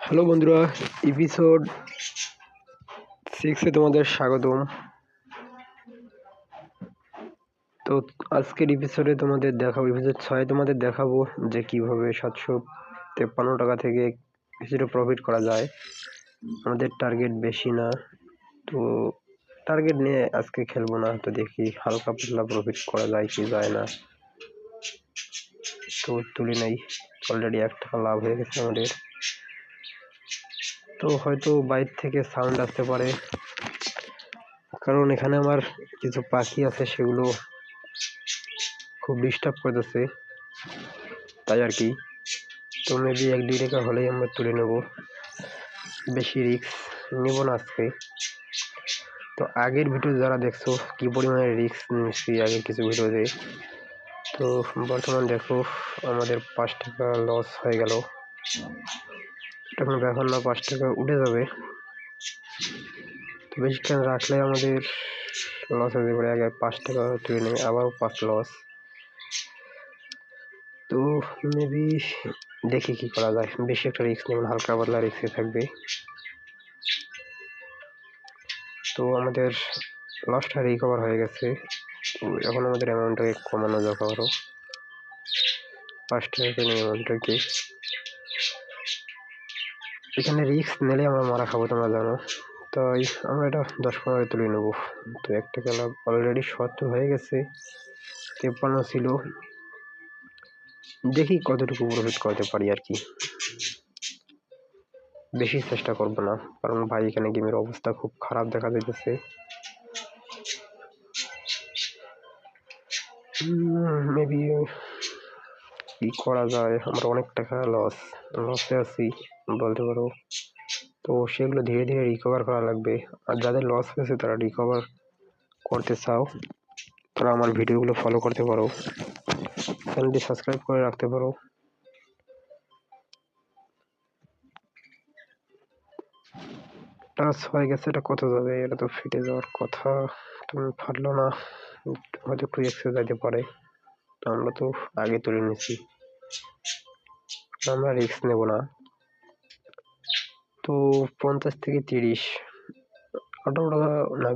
Hello বন্ধুরা, episode 6-এ তোমাদের স্বাগতম। তো আজকের এপিসোডে তোমাদের দেখাবো, এপিসোড 6-এ তোমাদের দেখাবো যে কীভাবে 753 টাকা থেকে কিছুটা প্রফিট করা যায়। আমাদের টার্গেট বেশি না, তো টার্গেট নিয়ে আজকে খেলবো না, তো দেখি হালকা পাতলা প্রফিট করা যায় কি যায় না। তো তুলে নেই, অলরেডি 1 টাকা লাভ হয়ে গেছে আমাদের। তো হয়তো বাইরে থেকে সাউন্ড আসতে পারে, কারণ এখানে আমার কিছু পাখি আছে, সেগুলো খুব ডিস্টার্ব করতেছে, তাই আর কি। তো মেবি 1-2 টাকা হলেই আমরা তুলে নেব, বেশি রিস্ক নেব না আজকে। তো আগের ভিডিও যারা দেখছো কি পরিমাণে রিস্ক নিচ্ছি আগের কিছু ভিডিওতে, তো বর্তমান দেখো আমাদের 5 টাকা লস হয়ে গেল। এটা কোনো ব্যাপার না, 5 টাকা উঠে যাবে। তো বেশিক্ষণ রাখলে আমাদের লস হয়ে যাবে। আগে 5 টাকা তুলে নেই, আবারও 5 লস। তো মেবি দেখি কি করা যায়, বেশি একটা রিস্ক নেব না, হালকা পাতলা রিস্কে থাকবে। তো আমাদের লসটা রিকভার হয়ে গেছে, এখন আমাদের অ্যামাউন্টটাকে কমানো দরকার। আরও 5 টাকা নিয়ে অ্যামাউন্টটাকে, এখানে রিস্ক নিলে আমরা মারা খাবো, তোমরা জানো। তাই আমরা এটা 10-15 তুলে নেবো। তো 1 টাকা লাভ অলরেডি 70 হয়ে গেছে, 53 ছিল। দেখি কতটুকু প্রফিট করতে পারি আর কি, বেশি চেষ্টা করবো না, কারণ ভাই এখানে গেমের অবস্থা খুব খারাপ দেখা যাইতেছে। মেবি কি করা যায়, আমরা অনেক টাকা লসে আছি বলতে পারো। তো সেগুলো ধীরে ধীরে রিকভার করা লাগবে। আর যাদের লস হয়েছে তারা রিকভার করতে চাও, তারা আমার ভিডিওগুলো ফলো করতে পারো, চ্যানেলটি সাবস্ক্রাইব করে রাখতে পারো। টাচ হয়ে গেছে, এটা কত যাবে? এটা তো ফেটে যাওয়ার কথা, তুমি ফাটলো না, হয়তো 2x যাইতে পারে। তো আমরা তো আগে তুলে নিছি, আমরা রিস্ক নেব না। তো 50 থেকে 30 18 টাকা না,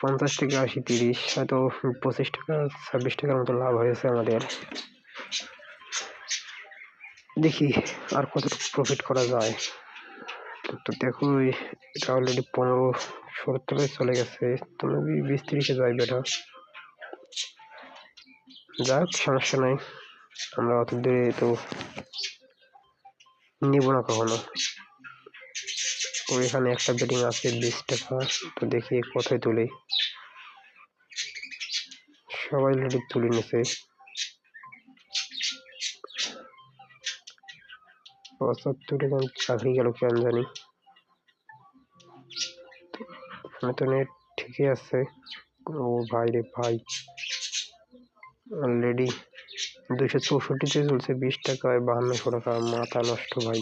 50 থেকে 80, 30, হয়তো 25 টাকা 26 টাকার মতো লাভ হয়েছে আমাদের। দেখি আর কতটুকু প্রফিট করা যায়। তো দেখো এটা অলরেডি 15-16 চলে গেছে, তো 20-30-এ যাই বেটা। যাক, সমস্যা নাই, আমরা অত দূরে তো নিব না কখনো। ওইখানে একটা বেটিং আছে 20 টাকা, তো দেখি কোথায় তুলি। সবাই অলরেডি তুলে নিছে, 75 টাকা চাকরি গেল কেন জানি। তো নেট ঠিকই আছে। ও ভাই রে ভাই, অলরেডি 264-তে চলছে, 20 টাকায় 5200 টাকা, মাথা নষ্ট ভাই,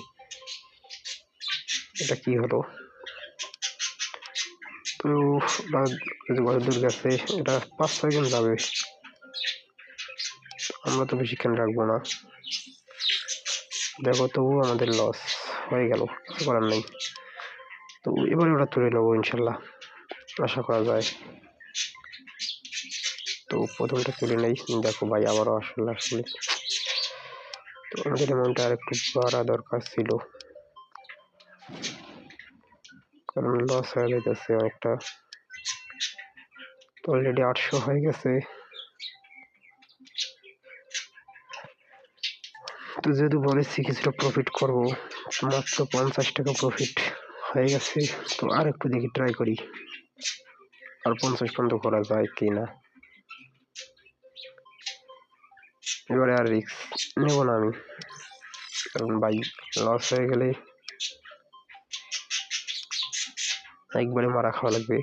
এটা কি হলো? তো কত দূর গেছে, এটা 5-6 দিন যাবে, আমরা তো বেশিক্ষণ রাখবো না। দেখো তবু আমাদের লস হয়ে গেল, কিছু করার নেই। তো এবারে ওটা তুলে নেবো ইনশাল্লাহ, আশা করা যায়। তো প্রথমটা তুলে নেই, দেখো ভাই আবারও আসলে তো আমাদের অ্যামাউন্টটা আর একটু বাড়া দরকার ছিল, কারণ লস হয়ে যেতেছে অনেকটা। তো অলরেডি 800 হয়ে গেছে। তো যেহেতু বলেছি কিছুটা প্রফিট করবো, মাত্র 50 টাকা প্রফিট হয়ে গেছে। তো আর একটু দেখি, ট্রাই করি আর 50 পর্যন্ত করা যায় কি না। এবারে আর রিস্ক নেব না আমি, কারণ ভাই লস হয়ে গেলে একবারে মারা খাওয়া লাগবে,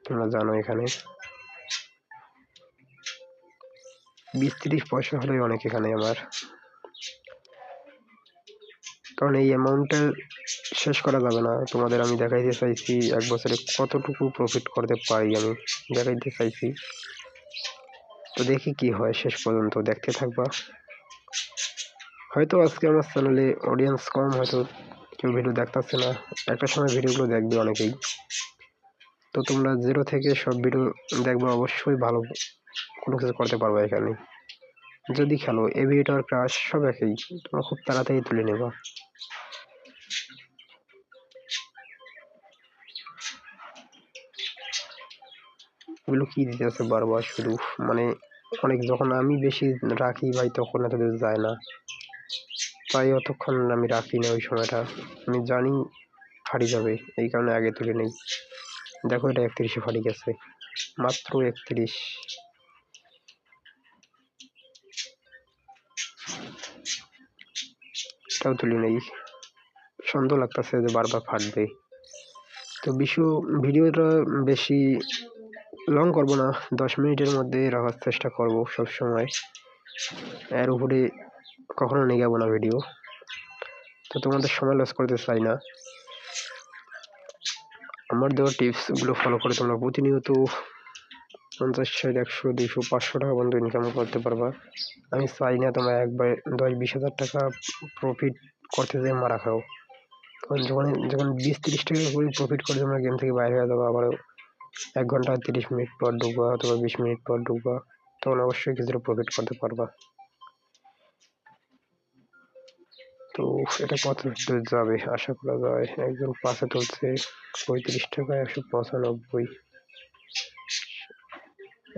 তোমরা জানো। এখানে 20-30 পয়সা হলে অনেক এখানে আমার, কারণ এই অ্যামাউন্টটা শেষ করা যাবে না। তোমাদের আমি দেখাইতে চাইছি 1 বছরে কতটুকু প্রফিট করতে পারি, আমি দেখাইতে চাইছি। তো দেখি কি হয়, শেষ পর্যন্ত দেখতে থাকবা। হয়তো আজকে আমার চ্যানেলে অডিয়েন্স কম, হয়তো কেউ ভিডিও দেখতেছে না, একটা সময় ভিডিওগুলো দেখবে অনেকেই। তো তোমরা 0 থেকে সব ভিডিও দেখবে, অবশ্যই ভালো কোনো কিছু করতে পারবে এখানে। যদি খেলো এভিয়েটর, ক্রাশ সব একই, তোমরা খুব তাড়াতাড়ি তুলে নেবা। এগুলো কি দিতেছে বারবার শুধু, মানে অনেক যখন আমি বেশি রাখি ভাই তখন এত দূর যায় না, তাই অতক্ষণ আমি রাখি না। ওই সময়টা আমি জানি ফাটি যাবে, এই কারণে আগে তুলে নেই। দেখো এটা 31-এ ফাটি গেছে, মাত্র 31। এটাও তুলে নেই, সন্দেহ লাগতেছে যে বারবার ফাটবে। তো ভিডিওটা বেশি লং করব না, 10 মিনিটের মধ্যে রাখার চেষ্টা করব সব সময়, এর উপরে কখনো নিয়ে যাবো না ভিডিও। তো তোমাদের সময় লস করতে চাই না। আমার দেওয়া টিপসগুলো ফলো করে তোমরা প্রতিনিয়ত 50, 60, 100, 200, 500 টাকা পর্যন্ত ইনকাম করতে পারবা। আমি চাই না তোমরা একবার 10-20 হাজার টাকা প্রফিট করতে যেয়ে মারা খাও। কারণ যখন 20-30 টাকা করে প্রফিট করে তোমরা গেম থেকে বাইরে হয়ে যাবো, আবার 1 ঘন্টা 30 মিনিট পর ঢুকবা অথবা 20 মিনিট পর ঢুকবা, তখন অবশ্যই কিছুটা প্রফিট করতে পারবা। তো এটা কত দূর যাবে আশা করা যায়। একজন পাশে তুলছে 35 টাকা, 195,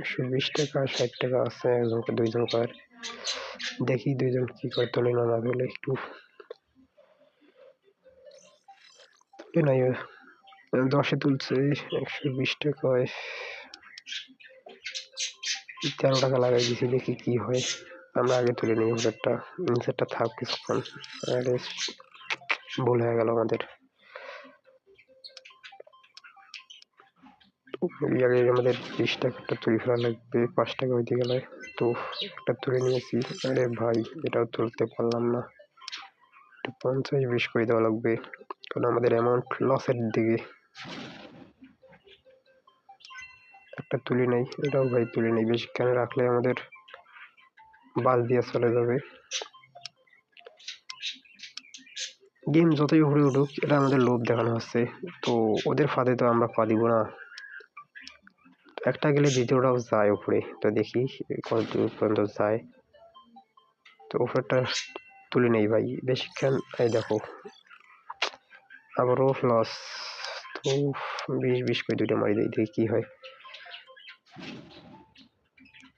120 টাকা, 60 টাকা আছে একজনকে, দুইজনকার। দেখি দুইজন কি করে তোলে না তোলে, একটু তুলে নাই। 10-এ তুলছে 120 টাকায়, 13 টাকা লাগাই দিছি, দেখি কি হয়। আমরা আগে তুলে নিই উপরেরটা, নিচেরটা থাক কিছুক্ষণ। আরে ভুল হয়ে গেল আমাদের, আগে আমাদের 20 টাকাটা তুলে ফেলা লাগবে, 5 টাকা হইতে গেলে। তো একটা তুলে নিয়েছি। আরে ভাই এটাও তুলতে পারলাম না, 50-20 করে দেওয়া লাগবে, কারণ আমাদের অ্যামাউন্ট লসের দিকে। একটা তুলে নেই, এটাও ভাই তুলে নেই, বেশিক্ষণ রাখলে আমাদের বাস দিয়ে চলে যাবে। গেম যতই উপরে উঠুক, এটা আমাদের লোভ দেখানো হচ্ছে, তো ওদের ফাঁদে তো আমরা পা দিব না। একটা গেলে দ্বিতীয়টাও যায় উপরে, তো দেখি কত দূর পর্যন্ত যায়। তো উপরটা তুলে নেই ভাই বেশিক্ষণ। এই দেখো আবারও লস। তো 20-20 করে দুইটা মারি দিই, দেখি কি হয়।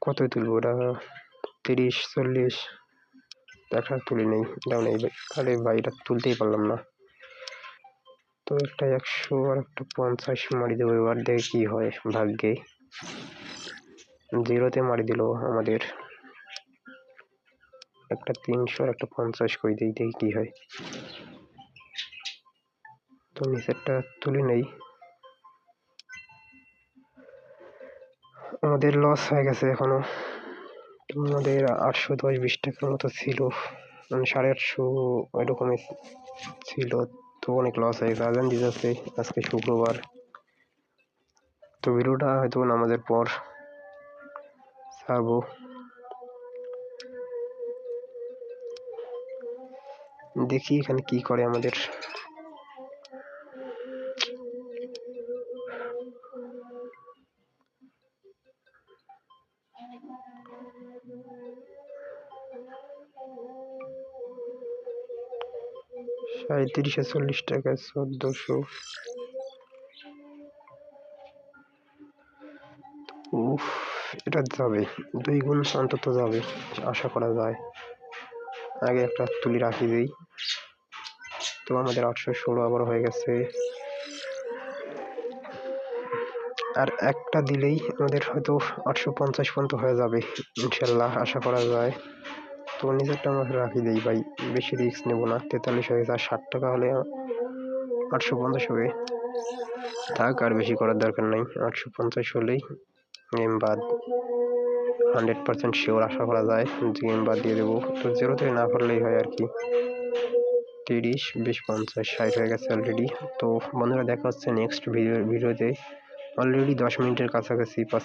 কতই তুলবো ওটা, 30-40 দেখা তুলে নেই, এটাও নেই ভাই। আরে ভাই এটা তুলতেই পারলাম না। তো একটা 100 আর একটা 50 মারি দেবো এবার, দেখি কি হয়। ভাগ্যে 0-তে মারি দিল আমাদের। একটা 300 আর একটা 50 করে দিই, দেখি কি হয়। তো নিচেরটা তুলে নেই, আমাদের লস হয়ে গেছে এখনো। আমাদের 810-20 টাকার মতো ছিল, 850 ওইরকমই ছিল। তো অনেক লস হয়ে গেছে। আজান দিতেছে, আজকে শুক্রবার। তো ভিডিওটা হয়তো নামাজের পর ছাড়বো। দেখি এখানে কি করে আমাদের। সাঁইত্রিশে 40 টাকায় 1400। উফ, এটা যাবে 2 গুণ অন্তত যাবে আশা করা যায়। আগে একটা তুলি রাখি দিই। তো আমাদের 816 আবার হয়ে গেছে, আর একটা দিলেই আমাদের হয়তো 850 পর্যন্ত হয়ে যাবে ইনশাল্লাহ, আশা করা যায়। তো নিজেরটা আমরা রাখি দিই ভাই, বেশি রিস্ক নেব না। 43 হয়ে গেছে, আর 60 টাকা হলে 850 হবে, থাক আর বেশি করার দরকার নাই। 850 হলেই গেম বাদ, 100% শিওর আশা করা যায় যে গেম বাদ দিয়ে দেবো। তো 0 থেকে না পারলেই হয় আর কি। 30, 20, 50, 60 হয়ে গেছে অলরেডি। তো বন্ধুরা দেখা হচ্ছে নেক্সট ভিডিওতে। অলরেডি 10 মিনিটের কাছাকাছি, 5